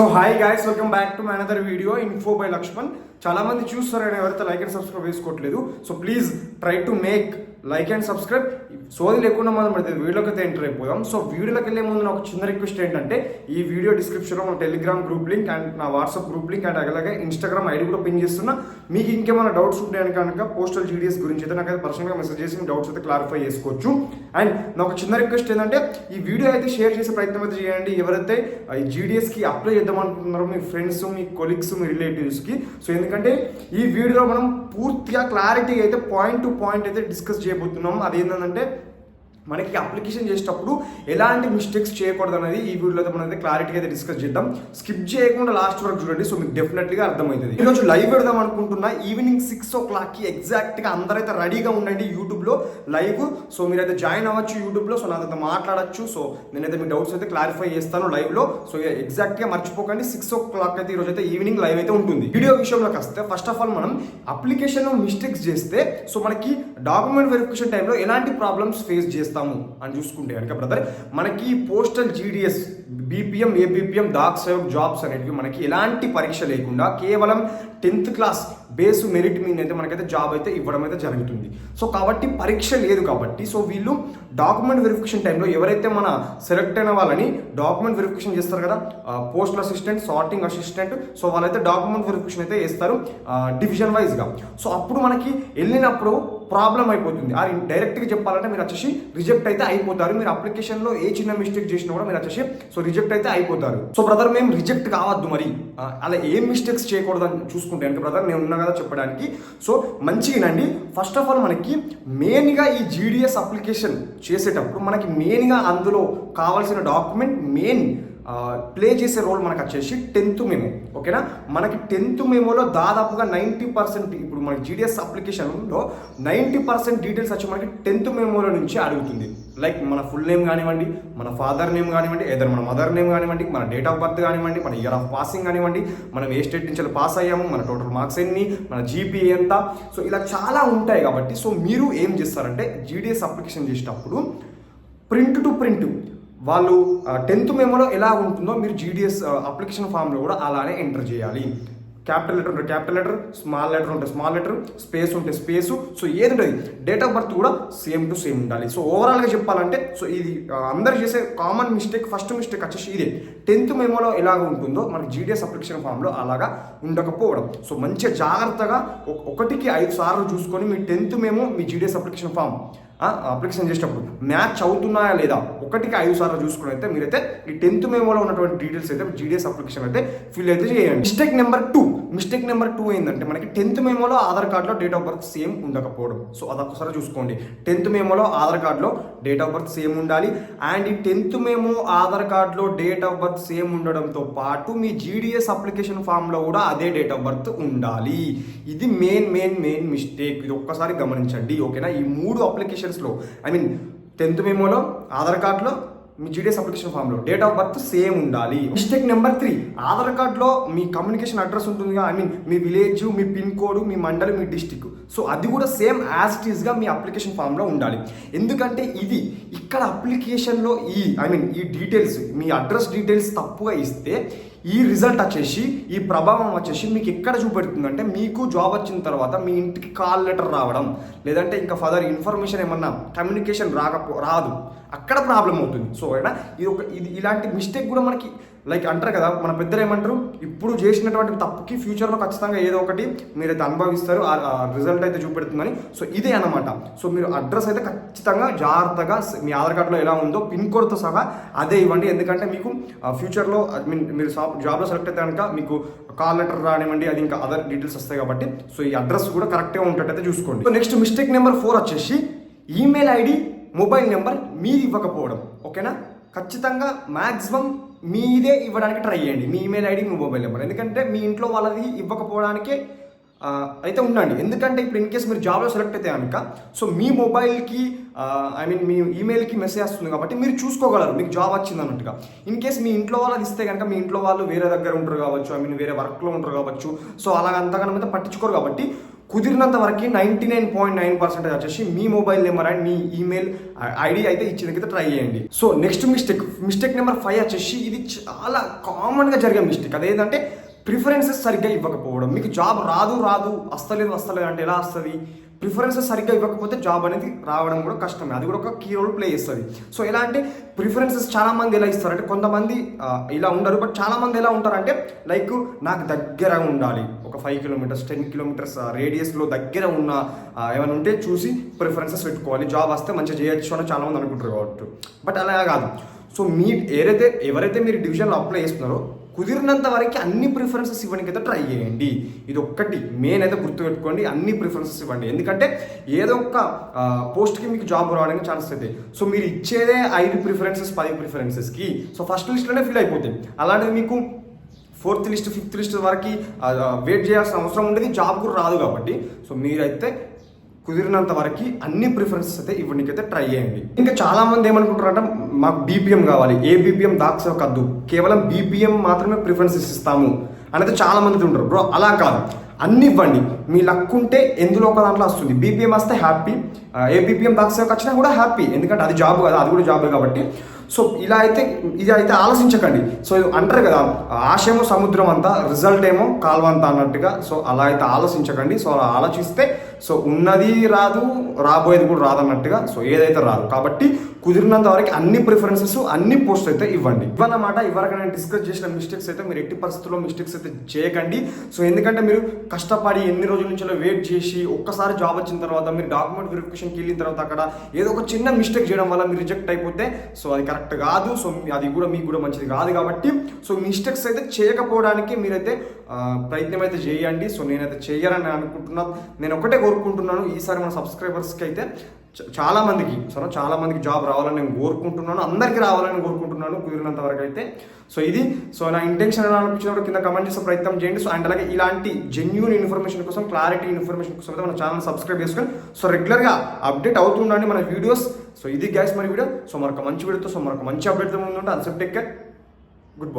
So hi guys, welcome back to my another video info by Laxman. చాలా మంది చూస్తారని ఎవరైతే లైక్ అండ్ సబ్స్క్రైబ్ చేసుకోవట్లేదు. So please try to make like and subscribe. సోది లేకుండా మనం పడితే వీడియోకి అయితే ఎంటర్ అయిపోదాం. సో వీడియోలోకి వెళ్ళే ముందు నాకు చిన్న రిక్వెస్ట్ ఏంటంటే, ఈ వీడియో డిస్క్రిప్షన్లో నా టెలిగ్రామ్ గ్రూప్ లింక్ అండ్ నా వాట్సాప్ గ్రూప్ లింక్ అండ్ అలాగే ఇన్స్టాగ్రామ్ ఐడి కూడా పిన్ చేస్తున్నా. మీకు ఇంకేమైనా డౌట్స్ ఉంటాయని కనుక పోస్టల్ జీడీఎస్ గురించి అయితే నాకు పర్సనల్గా మెసేజ్ చేసి మీ డౌట్స్ అయితే క్లారిఫై చేసుకోవచ్చు. అండ్ నాకు చిన్న రిక్వెస్ట్ ఏంటంటే, ఈ వీడియో అయితే షేర్ చేసే ప్రయత్నం అయితే చేయండి. ఎవరైతే ఈ జీడీఎస్కి అప్లై చేద్దాం అనుకుంటున్నారో మీ ఫ్రెండ్స్, మీ కొలీగ్స్, మీ రిలేటివ్స్కి. సో ఎందుకంటే ఈ వీడియోలో మనం పూర్తిగా క్లారిటీ అయితే పాయింట్ టు పాయింట్ అయితే డిస్కస్ చేయబోతున్నాం. అదేంటంటే, మనకి అప్లికేషన్ చేసేటప్పుడు ఎలాంటి మిస్టేక్స్ చేయకూడదు అనేది ఈ వీడియోలో అయితే మనం అయితే క్లారిటీగా అయితే డిస్కస్ చేద్దాం. స్కిప్ చేయకుండా లాస్ట్ వరకు చూడండి. సో మీకు డెఫినెట్లీగా అర్థమవుతుంది. ఈరోజు లైవ్ పెడదాం అనుకుంటున్నా. ఈవినింగ్ 6 o'clock ఎగ్జాక్ట్గా అందరైతే రెడీగా ఉండండి యూట్యూబ్లో లైవ్. సో మీరైతే జాయిన్ అవ్వచ్చు యూట్యూబ్లో. సో నాతో మాట్లాడచ్చు. సో నేనైతే మీ డౌట్స్ అయితే క్లారిఫై చేస్తాను లైవ్లో. సో ఎగ్జాక్ట్గా మర్చిపోకండి, 6 o'clock అయితే ఈరోజు అయితే ఈవినింగ్ లైవ్ అయితే ఉంటుంది. వీడియో విషయంలోకి వస్తే, ఫస్ట్ ఆఫ్ ఆల్ మనం అప్లికేషన్లో మిస్టేక్స్ చేస్తే సో మనకి డాక్యుమెంట్ వెరిఫికేషన్ టైంలో ఎలాంటి ప్రాబ్లమ్స్ ఫేస్ చేస్తాము అని చూసుకుంటే కనుక బ్రదర్, మనకి postal GDS, BPM, ABPM, Dak Sevak jobs అనేవి మనకి ఎలాంటి పరీక్ష లేకుండా కేవలం 10th క్లాస్ బేస్ మెరిట్ మీద అయితే మనకైతే జాబ్ అయితే ఇవ్వడం అయితే జరుగుతుంది. సో కాబట్టి పరీక్ష లేదు కాబట్టి, సో వీళ్ళు డాక్యుమెంట్ వెరిఫికేషన్ టైంలో ఎవరైతే మన సెలెక్ట్ అయిన వాళ్ళని డాక్యుమెంట్ వెరిఫికేషన్ చేస్తారు కదా, postal assistant, sorting assistant. So వాళ్ళైతే డాక్యుమెంట్ వెరిఫికేషన్ అయితే చేస్తారు డివిజన్ వైజ్గా. సో అప్పుడు మనకి వెళ్ళినప్పుడు ప్రాబ్లం అయిపోతుంది. అది డైరెక్ట్గా చెప్పాలంటే మీరు వచ్చేసి రిజెక్ట్ అయితే అయిపోతారు. మీరు అప్లికేషన్లో ఏ చిన్న మిస్టేక్ చేసినా కూడా మీరు వచ్చేసి సో రిజెక్ట్ అయితే అయిపోతారు. సో బ్రదర్, మేము రిజెక్ట్ కావద్దు, మరి అలా ఏం మిస్టేక్స్ చేయకూడదు అని చూసుకుంటే అంటే బ్రదర్, నేను ఉన్నా కదా చెప్పడానికి. సో మంచిగానండి. ఫస్ట్ ఆఫ్ ఆల్ మనకి మెయిన్గా ఈ జీడీఎస్ అప్లికేషన్ చేసేటప్పుడు మనకి మెయిన్గా అందులో కావాల్సిన డాక్యుమెంట్ మెయిన్ ప్లే చేసే రోల్ మనకు వచ్చేసి 10th మెమో. ఓకేనా, మనకి 10th మెమోలో దాదాపుగా 90%, ఇప్పుడు మనకి జీడీఎస్ అప్లికేషన్లో 90% డీటెయిల్స్ వచ్చి మనకి 10th మెమోలో నుంచి అడుగుతుంది. లైక్ మన ఫుల్ నేమ్ కానివ్వండి, మన ఫాదర్ నేమ్ కానివ్వండి, ఏదైనా మన మదర్ నేమ్ కానివ్వండి, మన డేట్ ఆఫ్ బర్త్ కానివ్వండి, మన ఇయర్ ఆఫ్ పాసింగ్ కానివ్వండి, మనం ఏ స్టేట్ నుంచి పాస్ అయ్యాము, మన టోటల్ మార్క్స్ ఎన్ని, మన జీపీఏ ఎంత. సో ఇలా చాలా ఉంటాయి కాబట్టి, సో మీరు ఏం చేస్తారంటే జీడీఎస్ అప్లికేషన్ చేసేటప్పుడు ప్రింట్ టు ప్రింట్ వాళ్ళు 10th మెమోలో ఎలా ఉంటుందో మీరు జీడీఎస్ అప్లికేషన్ ఫామ్లో కూడా అలానే ఎంటర్ చేయాలి. క్యాపిటల్ లెటర్ ఉంటే క్యాపిటల్ లెటర్, స్మాల్ లెటర్ ఉంటే స్మాల్ లెటర్, స్పేస్ ఉంటే స్పేసు. సో ఏది ఉంటుంది, డేట్ ఆఫ్ బర్త్ కూడా సేమ్ టు సేమ్ ఉండాలి. సో ఓవరాల్గా చెప్పాలంటే, సో ఇది అందరు చేసే కామన్ మిస్టేక్. ఫస్ట్ మిస్టేక్ వచ్చేసి ఇదే, 10th మెమోలో ఎలాగ ఉంటుందో మనకి జీడీఎస్ అప్లికేషన్ ఫామ్లో అలాగా ఉండకపోవడం. సో మంచిగా జాగ్రత్తగా 1కి 5 సార్లు చూసుకొని మీ 10th మెమో మీ జీడీఎస్ అప్లికేషన్ ఫామ్ అప్లికేషన్ చేసేటప్పుడు మ్యాచ్ అవుతున్నాయా లేదా 1కి 5 సార్లు చూసుకుని అయితే మీరైతే ఈ 10th మెమోలో ఉన్నటువంటి డీటెయిల్స్ అయితే జీడీఎస్ అప్లికేషన్ అయితే ఫిల్ అయితే చేయండి. మిస్టేక్ నెంబర్ 2 ఏంటంటే, మనకి 10th మెమోలో ఆధార్ కార్డులో డేట్ ఆఫ్ బర్త్ సేమ్ ఉండకపోవడం. సో అదొకసారి చూసుకోండి. 10th మెమోలో ఆధార్ కార్డులో డేట్ ఆఫ్ బర్త్ సేమ్ ఉండాలి. అండ్ ఈ 10th మెమో ఆధార్ కార్డులో డేట్ ఆఫ్ బర్త్ సేమ్ ఉండడంతో పాటు మీ జీడీఎస్ అప్లికేషన్ ఫామ్లో కూడా అదే డేట్ ఆఫ్ బర్త్ ఉండాలి. ఇది మెయిన్ మిస్టేక్. ఇది ఒక్కసారి గమనించండి. ఓకేనా, ఈ 3 అప్లికేషన్స్లో, ఐ మీన్ 10th మెమోలో, ఆధార్ కార్డులో, మీ జీడీఎస్ అప్లికేషన్ ఫామ్లో డేట్ ఆఫ్ బర్త్ సేమ్ ఉండాలి. మిస్టేక్ నెంబర్ 3, ఆధార్ కార్డులో మీ కమ్యూనికేషన్ అడ్రస్ ఉంటుందిగా, ఐ మీన్ మీ విలేజ్, మీ పిన్ కోడ్, మీ మండలం, మీ డిస్టిక్. సో అది కూడా సేమ్ యాజ్ ఇట్ ఈస్గా మీ అప్లికేషన్ ఫామ్లో ఉండాలి. ఎందుకంటే ఇది ఇక్కడ అప్లికేషన్లో ఈ డీటెయిల్స్, మీ అడ్రస్ డీటెయిల్స్ తప్పుగా ఇస్తే ఈ రిజల్ట్ వచ్చేసి, ఈ ప్రభావం వచ్చేసి మీకు ఎక్కడ చూపెడుతుందంటే, మీకు జాబ్ వచ్చిన తర్వాత మీ ఇంటికి కాల్ లెటర్ రావడం, లేదంటే ఇంకా ఫర్దర్ ఇన్ఫర్మేషన్ ఏమన్నా కమ్యూనికేషన్ రాదు, అక్కడ ప్రాబ్లం అవుతుంది. సో ఇది ఇలాంటి మిస్టేక్ కూడా మనకి లైక్ అంటారు కదా, మన పెద్దలు ఏమంటారు, ఇప్పుడు చేసినటువంటి తప్పుకి ఫ్యూచర్లో ఖచ్చితంగా ఏదో ఒకటి మీరైతే అనుభవిస్తారు, ఆ రిజల్ట్ అయితే చూపెడుతుందని. సో ఇదే అన్నమాట. సో మీరు అడ్రస్ అయితే ఖచ్చితంగా జాగ్రత్తగా మీ ఆధార్ కార్డులో ఎలా ఉందో పిన్ కోడ్తో సహా అదే ఇవ్వండి. ఎందుకంటే మీకు ఫ్యూచర్లో మీరు జాబ్లో సెలెక్ట్ అయితే కనుక మీకు కాల్ లెటర్ రానివ్వండి, అది ఇంకా అదర్ డీటెయిల్స్ వస్తాయి కాబట్టి, సో ఈ అడ్రస్ కూడా కరెక్ట్గా ఉంటట్టయితే చూసుకోండి. సో నెక్స్ట్ మిస్టేక్ నెంబర్ 4 వచ్చేసి ఈమెయిల్ ఐడి, మొబైల్ నెంబర్ మీది ఇవ్వకపోవడం. ఓకేనా, ఖచ్చితంగా మ్యాక్సిమం మీదే ఇవ్వడానికి ట్రై చేయండి, మీ ఈమెయిల్ ఐడి, మీ మొబైల్ నెంబర్. ఎందుకంటే మీ ఇంట్లో వాళ్ళది ఇవ్వకపోవడానికే అయితే ఉండండి. ఎందుకంటే ఇప్పుడు ఇన్ కేసు మీరు జాబ్లో సెలెక్ట్ అయితే కనుక, సో మీ మొబైల్కి మీ ఈమెయిల్కి మెసేజ్ వస్తుంది కాబట్టి మీరు చూసుకోగలరు మీకు జాబ్ వచ్చింది అన్నట్టుగా. ఇన్ కేసు మీ ఇంట్లో వాళ్ళది ఇస్తే కనుక, మీ ఇంట్లో వాళ్ళు వేరే దగ్గర ఉంటారు కావచ్చు, వేరే వర్క్లో ఉంటారు కావచ్చు. సో అలాగ అంతగానో అయితే పట్టించుకోరు కాబట్టి కుదిరినంత వరకు 99.9% వచ్చేసి మీ మొబైల్ నెంబర్ అండ్ మీ ఈమెయిల్ ఐడి అయితే ఇచ్చేందుకైతే ట్రై చేయండి. సో నెక్స్ట్ మిస్టేక్ నెంబర్ 5 వచ్చేసి ఇది చాలా కామన్గా జరిగే మిస్టేక్. అదేంటంటే ప్రిఫరెన్సెస్ సరిగ్గా ఇవ్వకపోవడం. మీకు జాబ్ రాదు వస్తలేదు అంటే ఎలా వస్తుంది? ప్రిఫరెన్సెస్ సరిగ్గా ఇవ్వకపోతే జాబ్ అనేది రావడం కూడా కష్టమే. అది కూడా ఒక కీ రోల్ ప్లే చేస్తుంది. సో ఎలా అంటే ప్రిఫరెన్సెస్ చాలామంది ఎలా ఇస్తారంటే, కొంతమంది ఇలా ఉండరు, బట్ చాలామంది ఎలా ఉంటారంటే లైక్ నాకు దగ్గర ఉండాలి, ఒక 5 కిలోమీటర్స్ 10 కిలోమీటర్స్ రేడియస్లో దగ్గర ఉన్న ఏమైనా ఉంటే చూసి ప్రిఫరెన్సెస్ పెట్టుకోవాలి, జాబ్ వస్తే మంచిగా చేయొచ్చు అని చాలామంది అనుకుంటారు కాబట్టి. బట్ అలా కాదు. సో ఎవరైతే మీరు డివిజన్లో అప్లై చేస్తున్నారో కుదిరినంత వరకు అన్ని ప్రిఫరెన్సెస్ ఇవ్వడానికి అయితే ట్రై చేయండి. ఇది ఒక్కటి మెయిన్ అయితే గుర్తుపెట్టుకోండి, అన్ని ప్రిఫరెన్సెస్ ఇవ్వండి. ఎందుకంటే ఏదో ఒక పోస్ట్కి మీకు జాబ్ రావడానికి ఛాన్స్ అవుతుంది. సో మీరు ఇచ్చేదే 5 ప్రిఫరెన్సెస్ 10 ప్రిఫరెన్సెస్కి, సో ఫస్ట్ లిస్ట్లోనే ఫిల్ అయిపోతుంది. అలాంటిది మీకు 4th లిస్ట్ 5th లిస్ట్ వరకు వెయిట్ చేయాల్సిన అవసరం ఉండేది, జాబ్ కూడా రాదు కాబట్టి. సో మీరైతే కుదిరినంత వరకు అన్ని ప్రిఫరెన్సెస్ అయితే ఇవ్వడానికైతే ట్రై చేయండి. ఇంకా చాలా మంది ఏమనుకుంటారంటే మాకు బీపీఎం కావాలి, ఏ బీపీఎం దాక్సో కద్దు, కేవలం బీపీఎం మాత్రమే ప్రిఫరెన్సెస్ ఇస్తాము అనేది చాలా మంది ఉంటారు. బ్రో అలా కాదు, అన్ని ఇవ్వండి. మీ లక్ ఉంటే ఎందులో ఒక దాంట్లో వస్తుంది. బీపీఎం వస్తే హ్యాపీ, ఏ బీపీఎం దాక్సో వచ్చినా కూడా హ్యాపీ, ఎందుకంటే అది జాబ్ కదా, అది కూడా జాబే కాబట్టి. సో ఇది అయితే ఆలోచించకండి. సో అంటారు కదా, ఆశేమో సముద్రం అంతా, రిజల్ట్ ఏమో కాల్వంతా అన్నట్టుగా. సో అలా అయితే ఆలోచించకండి. సో అలా ఆలోచిస్తే సో ఉన్నది రాదు, రాబోయేది కూడా రాదన్నట్టుగా. సో ఏదైతే రాదు కాబట్టి కుదిరినంత వరకు అన్ని ప్రిఫరెన్సెస్ అన్ని పోస్ట్ అయితే ఇవ్వండి. ఇవన్నమాట ఇవరకు నేను డిస్కస్ చేసిన మిస్టేక్స్ అయితే మీరు ఎట్టి పరిస్థితుల్లో మిస్టేక్స్ అయితే చేయకండి. సో ఎందుకంటే మీరు కష్టపడి ఎన్ని రోజుల నుంచి వెయిట్ చేసి ఒక్కసారి జాబ్ వచ్చిన తర్వాత మీరు డాక్యుమెంట్ వెరిఫికేషన్కి వెళ్ళిన తర్వాత అక్కడ ఏదో ఒక చిన్న మిస్టేక్ చేయడం వల్ల మీరు రిజెక్ట్ అయిపోతే సో అది కరెక్ట్ కాదు. సో అది కూడా మీకు కూడా మంచిది కాదు కాబట్టి సో మిస్టేక్స్ అయితే చేయకపోవడానికి మీరైతే ప్రయత్నం అయితే చేయండి. సో నేనైతే చేయరని అనుకుంటున్నాను. నేను ఒకటే కోరుకుంటున్నాను, ఈసారి మన సబ్స్క్రైబర్స్కి అయితే చాలా మందికి జాబ్ రావాలని నేను కోరుకుంటున్నాను, అందరికీ రావాలని కోరుకుంటున్నాను కుదిరినంత వరకు అయితే. సో నా ఇంటెన్షన్ ఎలా అనిపించినప్పుడు కింద కమెంట్ చేసే ప్రయత్నం చేయండి. సో అండ్ అలాగే ఇలాంటి జెన్యూన్ ఇన్ఫర్మేషన్ కోసం, క్లారిటీ ఇన్ఫర్మేషన్ కోసం అయితే మన ఛానల్ సబ్స్క్రైబ్ చేసుకొని సో రెగ్యులర్గా అప్డేట్ అవుతుండండి మన వీడియోస్. సో ఇది గ్యాస్ మరి వీడియో. సో మరొక మంచి వీడియోతో, సో మరొక మంచి అప్డేట్తో ముందుంటే అన్సెప్ట్ టేక్ కేర్, గుడ్ బై.